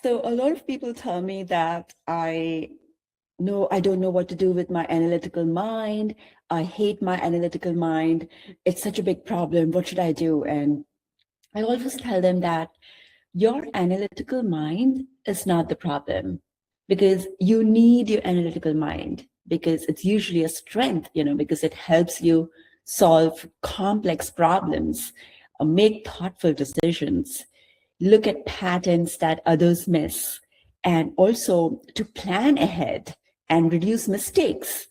So a lot of people tell me that I don't know what to do with my analytical mind. I hate my analytical mind. It's such a big problem. What should I do? And I always tell them that your analytical mind is not the problem, because you need your analytical mind, because it's usually a strength, because it helps you solve complex problems, make thoughtful decisions, look at patterns that others miss, and also to plan ahead and reduce mistakes.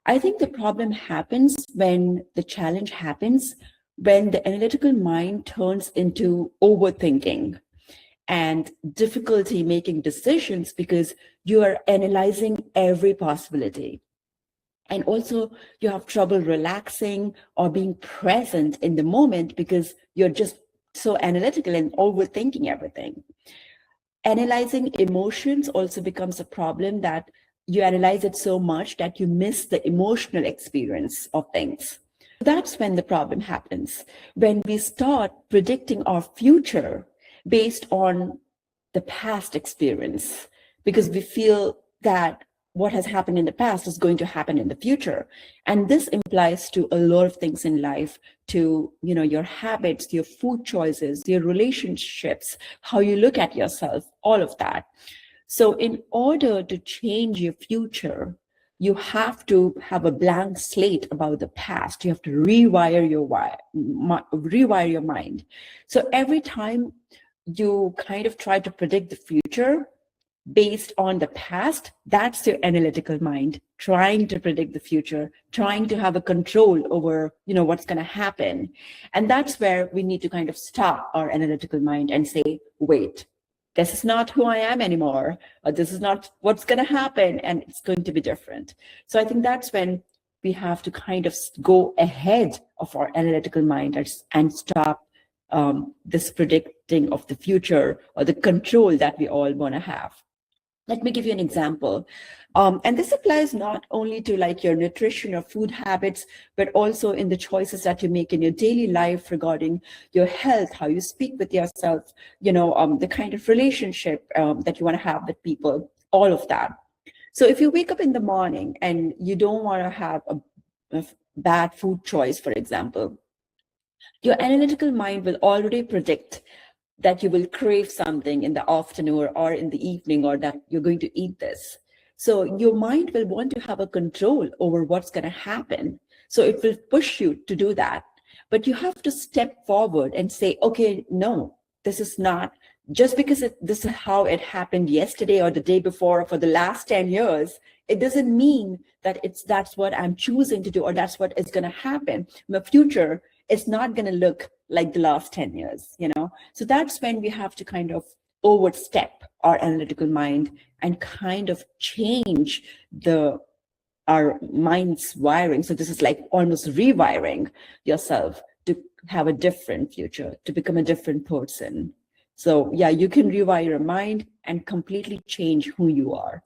I think the problem happens when the challenge happens, when the analytical mind turns into overthinking and difficulty making decisions because you are analyzing every possibility. And also, you have trouble relaxing or being present in the moment because you're just so analytical and overthinking everything. Analyzing emotions also becomes a problem, that you analyze it so much that you miss the emotional experience of things. That's when the problem happens, when we start predicting our future based on the past experience, because we feel that what has happened in the past is going to happen in the future. And this implies to a lot of things in life, to your habits, your food choices, your relationships, how you look at yourself, all of that. So in order to change your future, you have to have a blank slate about the past. You have to rewire your mind. So every time you kind of try to predict the future based on the past, that's your analytical mind trying to predict the future, trying to have a control over what's going to happen. And that's where we need to kind of stop our analytical mind and say, wait, this is not who I am anymore, or this is not what's going to happen, and it's going to be different. So I think that's when we have to kind of go ahead of our analytical mind and stop this predicting of the future or the control that we all want to have. Let me give you an example. And this applies not only to like your nutrition or food habits, but also in the choices that you make in your daily life regarding your health, how you speak with yourself, the kind of relationship that you want to have with people, all of that. So if you wake up in the morning and you don't want to have a bad food choice, for example, your analytical mind will already predict that you will crave something in the afternoon or in the evening, or that you're going to eat this. So your mind will want to have a control over what's going to happen. So it will push you to do that. But you have to step forward and say, okay, no, this is not just because this is how it happened yesterday or the day before or for the last 10 years. It doesn't mean that that's what I'm choosing to do, or that's what is going to happen. My future is not going to look like the last 10 years, So that's when we have to kind of overstep our analytical mind and kind of change our mind's wiring. So this is like almost rewiring yourself to have a different future, to become a different person. So yeah, you can rewire your mind and completely change who you are.